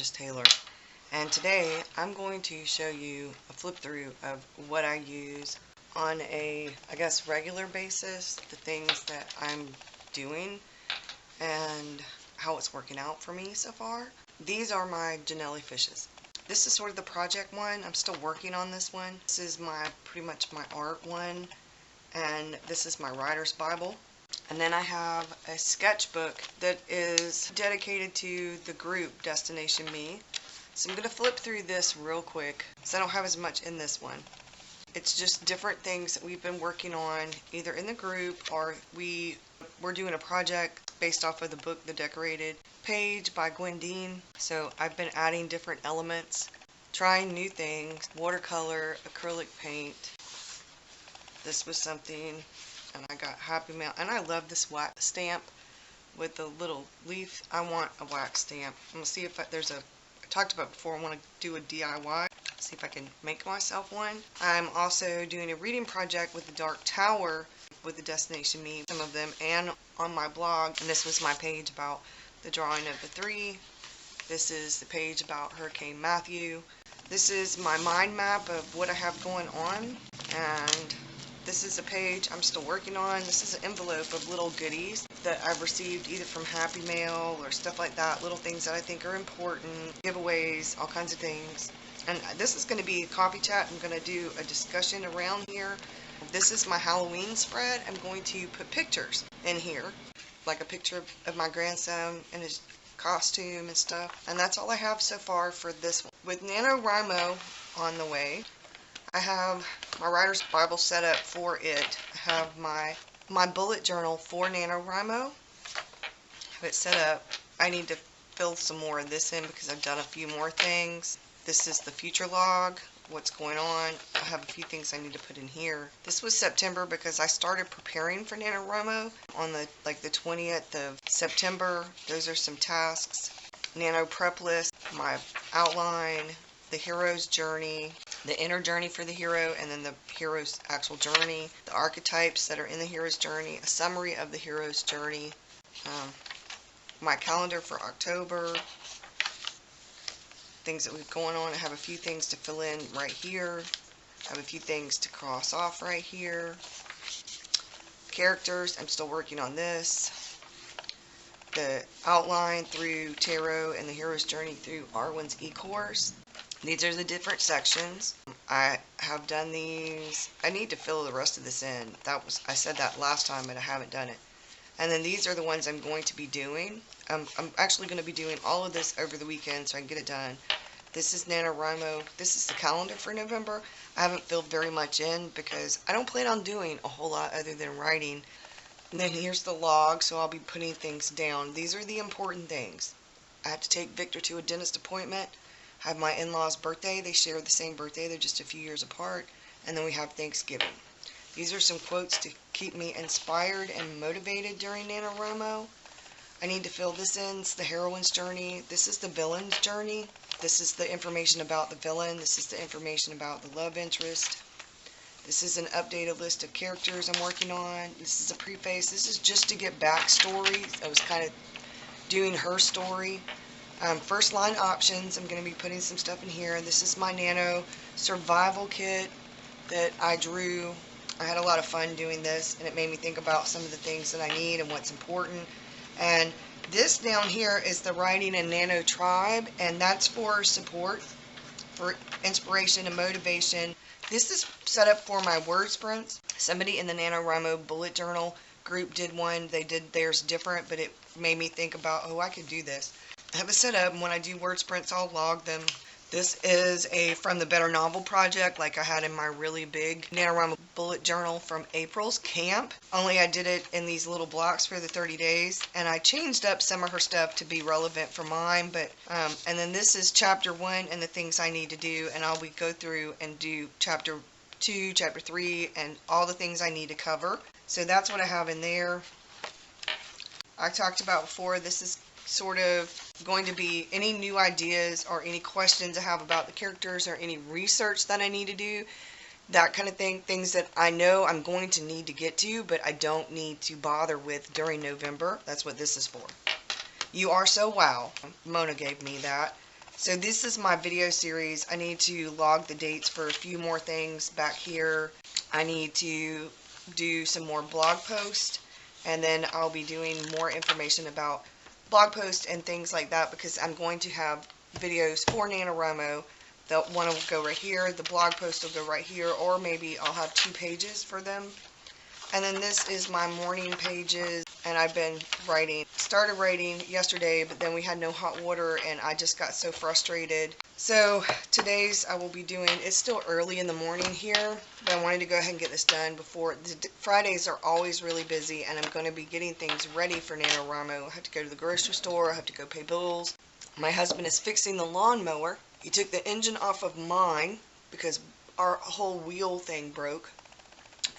Gorgeous Taylor, and today I'm going to show you a flip through of what I use on a, I guess, regular basis, the things that I'm doing and how it's working out for me so far. These are my Jonelifishes. This is sort of the project one. I'm still working on this one. This is pretty much my art one, and this is my writer's Bible. And then I have a sketchbook that is dedicated to the group Destination Me. So I'm going to flip through this real quick because I don't have as much in this one. It's just different things that we've been working on either in the group or we're doing a project based off of the book The Decorated Page by Gwen Dean. So I've been adding different elements, trying new things, watercolor, acrylic paint. This was something, and I got Happy Mail, and I love this wax stamp with the little leaf. I want a wax stamp. I'm gonna see if I talked about before, I want to do a DIY, see if I can make myself one. I'm also doing a reading project with the Dark Tower with the Destination Me, some of them, and on my blog. And this was my page about the drawing of the three. This is the page about Hurricane Matthew. This is my mind map of what I have going on, and this is a page I'm still working on. This is an envelope of little goodies that I've received either from Happy Mail or stuff like that, little things that I think are important, giveaways, all kinds of things. And this is going to be a coffee chat. I'm going to do a discussion around here. This is my Halloween spread. I'm going to put pictures in here, like a picture of my grandson in his costume and stuff. And that's all I have so far for this one. With NaNoWriMo on the way, I have my writer's Bible set up for it. I have my bullet journal for NaNoWriMo. Have it set up. I need to fill some more of this in because I've done a few more things. This is the future log, what's going on. I have a few things I need to put in here. This was September because I started preparing for NaNoWriMo on the 20th of September. Those are some tasks. Nano prep list, my outline, the hero's journey, the inner journey for the hero, and then the hero's actual journey, the archetypes that are in the hero's journey, a summary of the hero's journey, my calendar for October, things that we've going on. I have a few things to fill in right here. I have a few things to cross off right here. Characters, I'm still working on this. The outline through tarot and the hero's journey through Arwen's e-course. These are the different sections. I have done these. I need to fill the rest of this in. I said that last time, but I haven't done it. And then these are the ones I'm going to be doing. I'm actually going to be doing all of this over the weekend so I can get it done. This is NaNoWriMo. This is the calendar for November. I haven't filled very much in because I don't plan on doing a whole lot other than writing. And then here's the log, so I'll be putting things down. These are the important things. I had to take Victor to a dentist appointment. I have my in-laws' birthday. They share the same birthday. They're just a few years apart. And then we have Thanksgiving. These are some quotes to keep me inspired and motivated during NaNoWriMo. I need to fill this in. It's the heroine's journey. This is the villain's journey. This is the information about the villain. This is the information about the love interest. This is an updated list of characters I'm working on. This is a preface. This is just to get backstory. I was kind of doing her story. First line options, I'm going to be putting some stuff in here. This is my Nano survival kit that I drew. I had a lot of fun doing this, and it made me think about some of the things that I need and what's important. And this down here is the Writing and Nano Tribe, and that's for support, for inspiration and motivation. This is set up for my word sprints. Somebody in the NaNoWriMo bullet journal group did one. They did theirs different, but it made me think about, oh, I could do this. I have it set up, and when I do word sprints, I'll log them. This is from the Better Novel Project, like I had in my really big NaNoWriMo bullet journal from April's camp. Only I did it in these little blocks for the 30 days, and I changed up some of her stuff to be relevant for mine. But and then this is chapter 1 and the things I need to do, and I'll go through and do chapter 2, chapter 3, and all the things I need to cover. So that's what I have in there. I talked about before, this is sort of going to be any new ideas or any questions I have about the characters or any research that I need to do, that kind of thing, things that I know I'm going to need to get to, but I don't need to bother with during November. That's what this is for. You Are So Wow. Mona gave me that. So this is my video series. I need to log the dates for a few more things back here. I need to do some more blog posts, and then I'll be doing more information about blog posts and things like that, because I'm going to have videos for NaNoWriMo. The one will go right here, the blog post will go right here, or maybe I'll have 2 pages for them. And then this is my morning pages, and I've been writing. Started writing yesterday, but then we had no hot water and I just got so frustrated. So today's I will be doing, it's still early in the morning here, but I wanted to go ahead and get this done before, Fridays are always really busy, and I'm going to be getting things ready for NaNoWriMo. I have to go to the grocery store, I have to go pay bills. My husband is fixing the lawnmower. He took the engine off of mine because our whole wheel thing broke,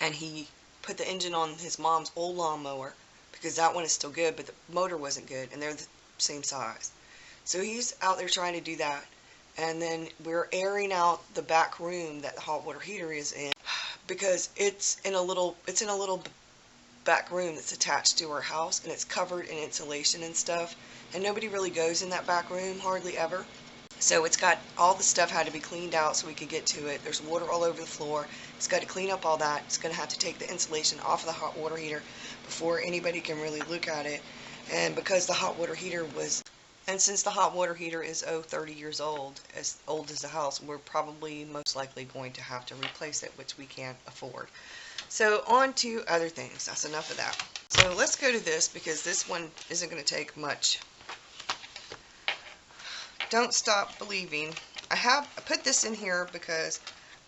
and he put the engine on his mom's old lawnmower because that one is still good, but the motor wasn't good, and they're the same size. So he's out there trying to do that, and then we're airing out the back room that the hot water heater is in, because it's in a little back room that's attached to our house, and it's covered in insulation and stuff, and nobody really goes in that back room, hardly ever. So it's got, all the stuff had to be cleaned out so we could get to it. There's water all over the floor. It's got to clean up all that. It's going to have to take the insulation off of the hot water heater before anybody can really look at it. And because the hot water heater was, and since the hot water heater is 30 years old as the house, we're probably most likely going to have to replace it, which we can't afford. So on to other things. That's enough of that. So let's go to this, because this one isn't going to take much. Don't Stop Believing. I put this in here because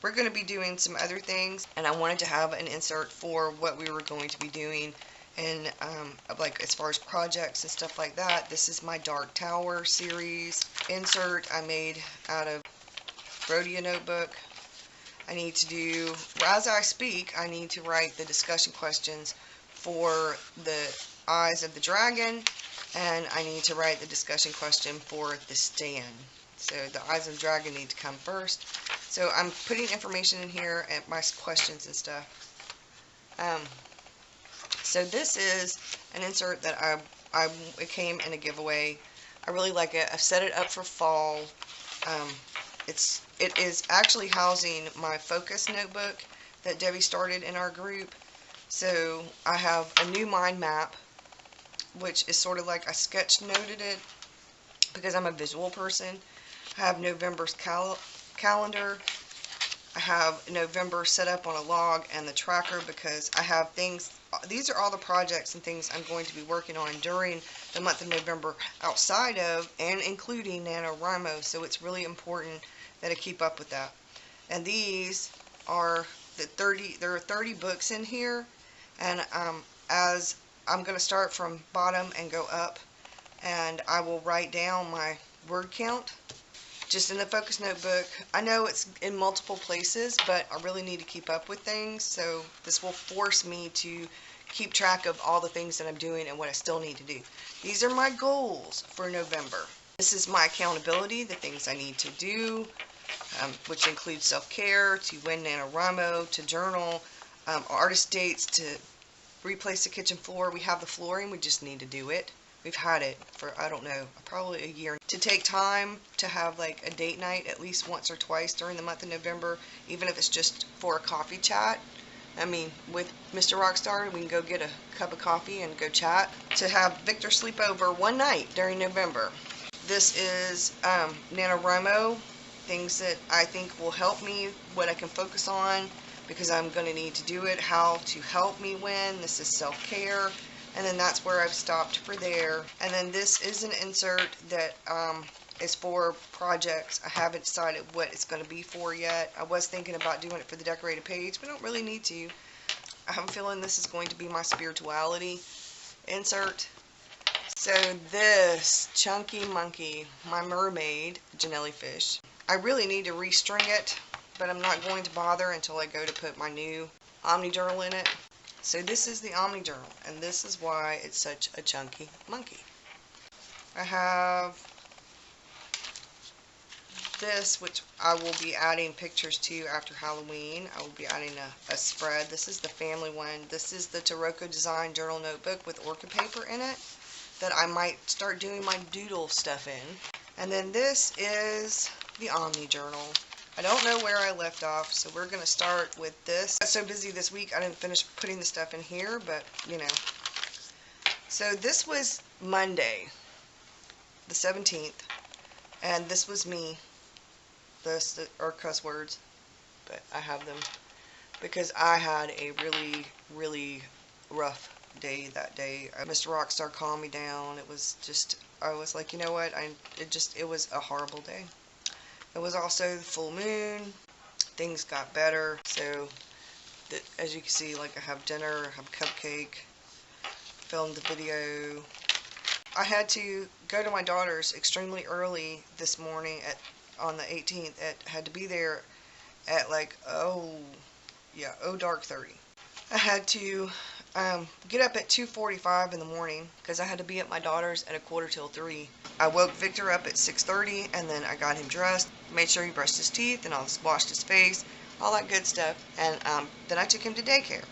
we're going to be doing some other things, and I wanted to have an insert for what we were going to be doing, and like as far as projects and stuff like that. This is my Dark Tower series insert I made out of Rhodia notebook. I need to do, as I speak, I need to write the discussion questions for the Eyes of the Dragon, and I need to write the discussion question for the stand. So the Eyes of the Dragon need to come first. So I'm putting information in here and my questions and stuff. So this is an insert that it came in a giveaway. I really like it. I've set it up for fall. It is actually housing my focus notebook that Debbie started in our group. So I have a new mind map, which is sort of like I sketch noted it because I'm a visual person. I have November's calendar. I have November set up on a log, and the tracker, because I have things. These are all the projects and things I'm going to be working on during the month of November outside of and including NaNoWriMo, so it's really important that I keep up with that. And these are there are 30 books in here, and as I'm going to start from bottom and go up, and I will write down my word count just in the focus notebook. I know it's in multiple places, but I really need to keep up with things, so this will force me to keep track of all the things that I'm doing and what I still need to do. These are my goals for November. This is my accountability, the things I need to do, which includes self-care, to win NaNoWriMo, to journal, artist dates, to replace the kitchen floor. We have the flooring, we just need to do it. We've had it for, I don't know, probably a year. To take time to have like a date night at least once or twice during the month of November, even if it's just for a coffee chat. I mean, with Mr. Rockstar, we can go get a cup of coffee and go chat. To have Victor sleep over one night during November. This is NaNoWriMo, things that I think will help me, what I can focus on, because I'm going to need to do it, how to help me win. This is self-care, and then that's where I've stopped for there. And then this is an insert that is for projects. I haven't decided what it's going to be for yet. I was thinking about doing it for the decorated page, but I don't really need to. I have a feeling this is going to be my spirituality insert. So this chunky monkey, my mermaid, Jonelifish. I really need to restring it, but I'm not going to bother until I go to put my new Omni Journal in it. So this is the Omni Journal, and this is why it's such a chunky monkey. I have this, which I will be adding pictures to after Halloween. I will be adding a spread. This is the family one. This is the Taroko Design Journal Notebook with orca paper in it that I might start doing my doodle stuff in. And then this is the Omni Journal. I don't know where I left off, so we're going to start with this. I got so busy this week I didn't finish putting the stuff in here, but you know. So this was Monday, the 17th, and this was me. This are cuss words, but I have them because I had a really rough day that day. Mr. Rockstar calmed me down. It was just, I was like, you know what, it was a horrible day. It was also the full moon. Things got better. So as you can see, like, I have dinner, I have a cupcake, filmed the video. I had to go to my daughter's extremely early this morning on the 18th. Had to be there at like, dark 30. I had to get up at 2:45 in the morning because I had to be at my daughter's at 2:45. I woke Victor up at 6:30, and then I got him dressed, made sure he brushed his teeth and washed his face, all that good stuff, and then I took him to daycare.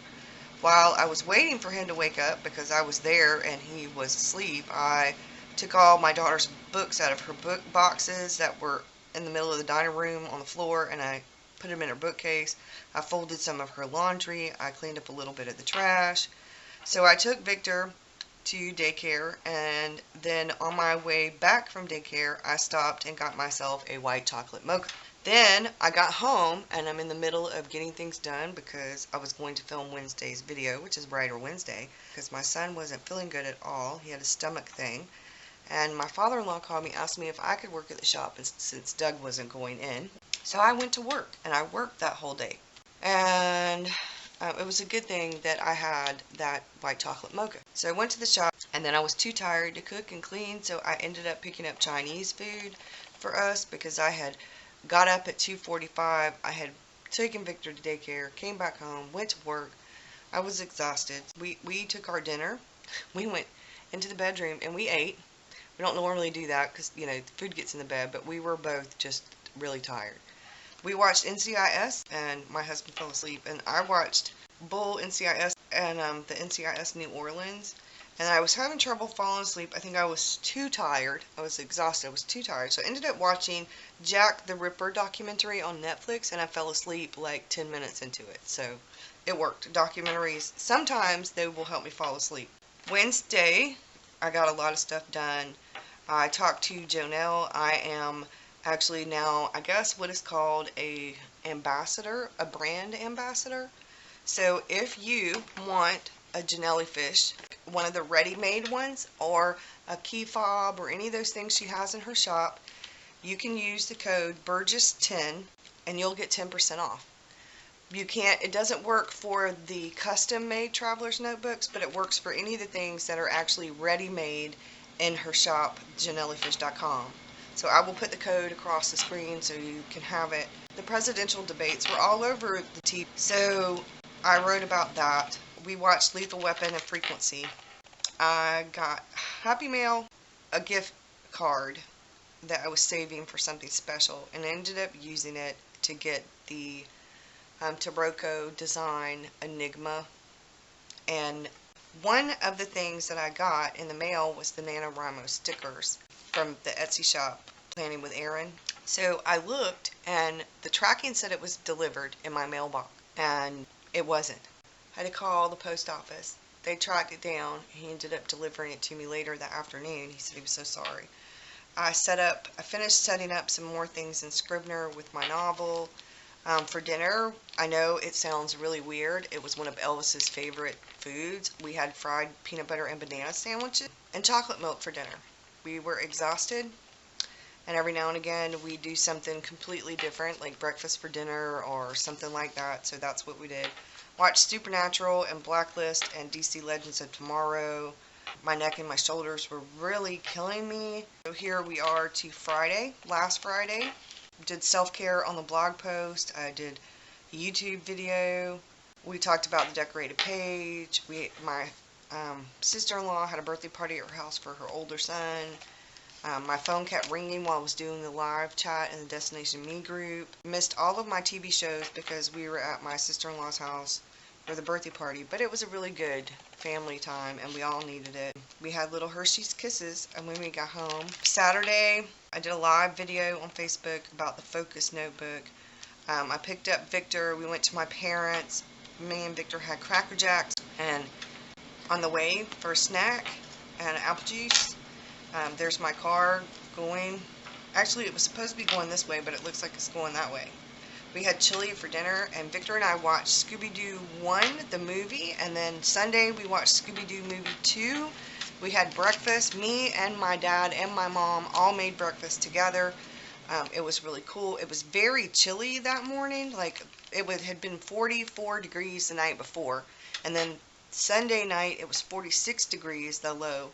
While I was waiting for him to wake up, because I was there and he was asleep, I took all my daughter's books out of her book boxes that were in the middle of the dining room on the floor, and I put them in her bookcase. I folded some of her laundry. I cleaned up a little bit of the trash. So I took Victor to daycare, and then on my way back from daycare, I stopped and got myself a white chocolate mocha. Then I got home, and I'm in the middle of getting things done because I was going to film Wednesday's video, which is Brighter Wednesday, because my son wasn't feeling good at all. He had a stomach thing. And my father-in-law called me, asked me if I could work at the shop since Doug wasn't going in. So I went to work, and I worked that whole day. And it was a good thing that I had that white chocolate mocha. So I went to the shop, and then I was too tired to cook and clean, so I ended up picking up Chinese food for us because I had got up at 2:45. I had taken Victor to daycare, came back home, went to work. I was exhausted. We took our dinner. We went into the bedroom, and we ate. We don't normally do that because, you know, the food gets in the bed, but we were both just really tired. We watched NCIS, and my husband fell asleep, and I watched Bull NCIS and the NCIS New Orleans, and I was having trouble falling asleep. I think I was too tired. I was exhausted. I was too tired. So I ended up watching Jack the Ripper documentary on Netflix, and I fell asleep like 10 minutes into it. So it worked. Documentaries, sometimes they will help me fall asleep. Wednesday, I got a lot of stuff done. I talked to Jonelle. I am actually now, I guess, what is called a ambassador, a brand ambassador. So if you want a Jonelifish, one of the ready-made ones, or a key fob, or any of those things she has in her shop, you can use the code Burgess10 and you'll get 10% off. You can't, it doesn't work for the custom-made traveler's notebooks, but it works for any of the things that are actually ready-made in her shop, Jonelifish.com. So I will put the code across the screen so you can have it. The presidential debates were all over the TV, so I wrote about that. We watched Lethal Weapon and Frequency. I got Happy Mail, a gift card that I was saving for something special, and ended up using it to get the Taroko design Enigma. And one of the things that I got in the mail was the NaNoWriMo stickers from the Etsy shop, Planning with Aaron. So I looked, and the tracking said it was delivered in my mailbox, and it wasn't. I had to call the post office. They tracked it down. He ended up delivering it to me later that afternoon. He said he was so sorry. I finished setting up some more things in Scrivener with my novel. For dinner, I know it sounds really weird. It was one of Elvis's favorite foods. We had fried peanut butter and banana sandwiches and chocolate milk for dinner. We were exhausted, and every now and again we do something completely different, like breakfast for dinner or something like that. So that's what we did. Watched Supernatural and Blacklist and DC Legends of Tomorrow. My neck and my shoulders were really killing me. So here we are to Friday, last Friday. Did self-care on the blog post. I did a YouTube video. We talked about the decorated page. My sister-in-law had a birthday party at her house for her older son. My phone kept ringing while I was doing the live chat in the Destination Me group. Missed all of my TV shows because we were at my sister-in-law's house for the birthday party, but it was a really good family time and we all needed it. We had little Hershey's Kisses, and when we got home Saturday, I did a live video on Facebook about the Focus Notebook. I picked up Victor. We went to my parents. Me and Victor had Cracker Jacks, and on the way for a snack and apple juice. There's my car going. Actually, it was supposed to be going this way, but it looks like it's going that way. We had chili for dinner, and Victor and I watched Scooby-Doo 1, the movie, and then Sunday we watched Scooby-Doo movie 2. We had breakfast. Me and my dad and my mom all made breakfast together. It was really cool. It was very chilly that morning. Like, had been 44 degrees the night before, and then Sunday night it was 46 degrees, the low.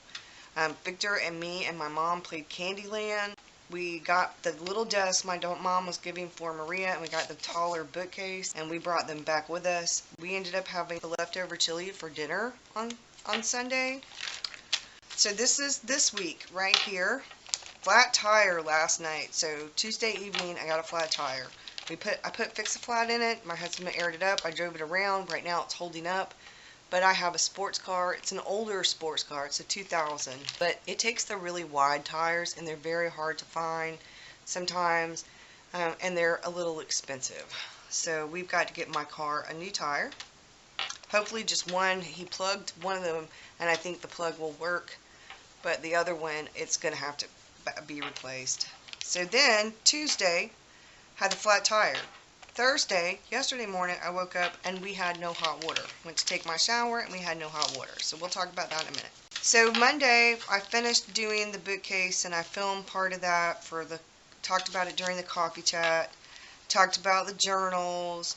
Victor and me and my mom played Candyland. We got the little desk my mom was giving for Maria, and we got the taller bookcase, and we brought them back with us. We ended up having the leftover chili for dinner on Sunday. So this is this week right here. Flat tire last night. So Tuesday evening I got a flat tire. I put Fix-A-Flat in it. My husband aired it up. I drove it around. Right now it's holding up. But I have a sports car. It's an older sports car. It's a 2000. But it takes the really wide tires, and they're very hard to find sometimes. And they're a little expensive. So we've got to get my car a new tire. Hopefully just one. He plugged one of them, and I think the plug will work. But the other one, it's going to have to be replaced. So then, Tuesday, had the flat tire. Thursday, yesterday morning, I woke up and we had no hot water. Went to take my shower and we had no hot water. So we'll talk about that in a minute. So Monday, I finished doing the bookcase, and I filmed part of that talked about it during the coffee chat. Talked about the journals,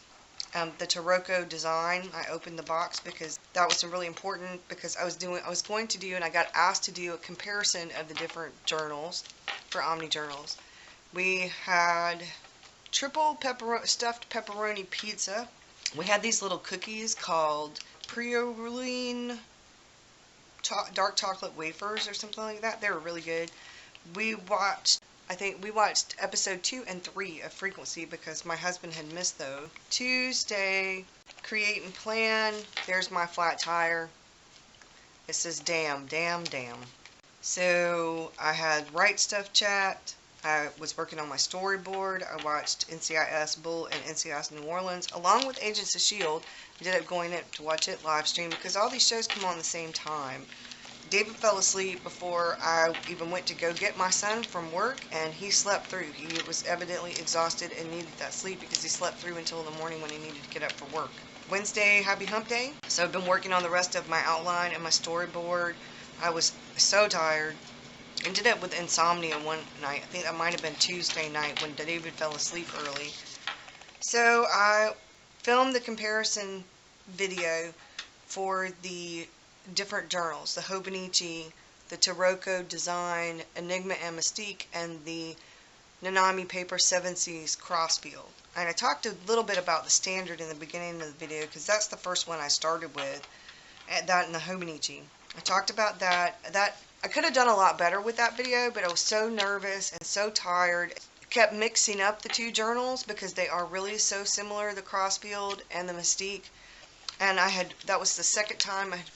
the Taroko design. I opened the box because that was really important, because I was going to do, and I got asked to do, a comparison of the different journals for Omni Journals. We had triple stuffed pepperoni pizza. We had these little cookies called Prioline dark chocolate wafers or something like that. They were really good. I think we watched episode 2 and 3 of Frequency because my husband had missed those. Tuesday, create and plan. There's my flat tire. It says damn, damn, damn. So I had Right Stuff chat. I was working on my storyboard. I watched NCIS Bull and NCIS New Orleans along with Agents of S.H.I.E.L.D. I ended up going in to watch it live stream because all these shows come on at the same time. David fell asleep before I even went to go get my son from work, and he slept through. He was evidently exhausted and needed that sleep because he slept through until the morning when he needed to get up for work. Wednesday, Happy Hump Day. So I've been working on the rest of my outline and my storyboard. I was so tired. Ended up with insomnia one night. I think that might have been Tuesday night when David fell asleep early. So I filmed the comparison video for the different journals, the Hobonichi, the Taroko Design, Enigma and Mystique, and the Nanami Paper 7 Seas Crossfield. And I talked a little bit about the standard in the beginning of the video because that's the first one I started with, that and the Hobonichi. I talked about that. I could have done a lot better with that video, but I was so nervous and so tired. I kept mixing up the two journals because they are really so similar, the Crossfield and the Mystique. And that was the second time I had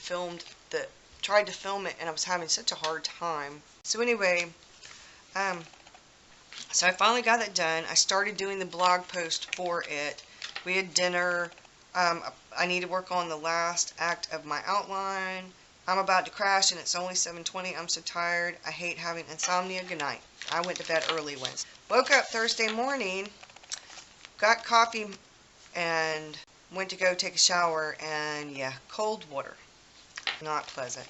tried to film it, and I was having such a hard time. So anyway, so I finally got it done. I started doing the blog post for it. We had dinner. I need to work on the last act of my outline. I'm about to crash and it's only 7:20. I'm so tired. I hate having insomnia. Good night. I went to bed early once. Woke up Thursday morning, got coffee, and went to go take a shower, and yeah, cold water. Not pleasant.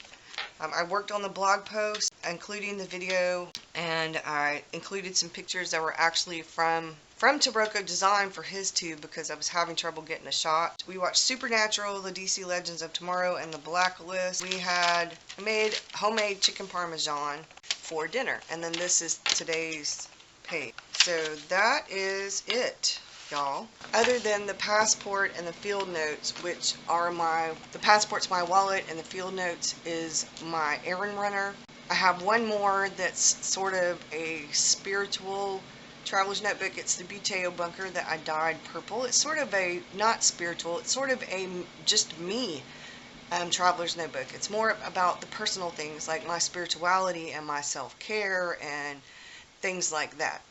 I worked on the blog post, including the video, and I included some pictures that were actually from Taroko Design for his tube because I was having trouble getting a shot. We watched Supernatural, the DC Legends of Tomorrow, and the Blacklist. I made homemade chicken parmesan for dinner, and then this is today's page. So that is it, y'all. Other than the passport and the field notes, which are the passport's my wallet and the field notes is my errand runner. I have one more that's sort of a spiritual traveler's notebook. It's the Buteo Bunker that I dyed purple. It's sort of a, not spiritual, it's sort of a just me traveler's notebook. It's more about the personal things like my spirituality and my self-care and things like that.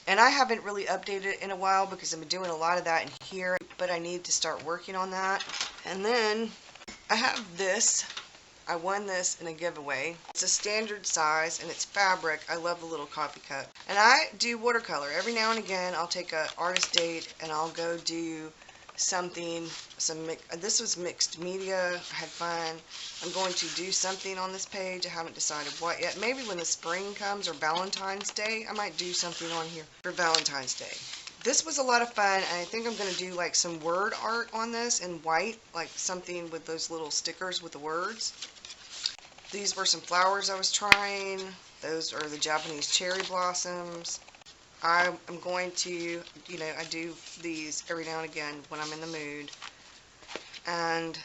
And I haven't really updated it in a while because I've been doing a lot of that in here, but I need to start working on that. And then I have this. I won this in a giveaway. It's a standard size and it's fabric. I love the little coffee cup. And I do watercolor. Every now and again I'll take an artist date and I'll go do something. This was mixed media. I had fun. I'm going to do something on this page. I haven't decided what yet. Maybe when the spring comes or Valentine's Day, I might do something on here for Valentine's Day. This was a lot of fun, and I think I'm going to do like some word art on this in white, like something with those little stickers with the words. These were some flowers I was trying. Those are the Japanese cherry blossoms. I'm going to, I do these every now and again when I'm in the mood. And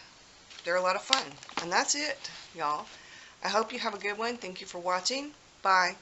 they're a lot of fun. And that's it, y'all. I hope you have a good one. Thank you for watching. Bye.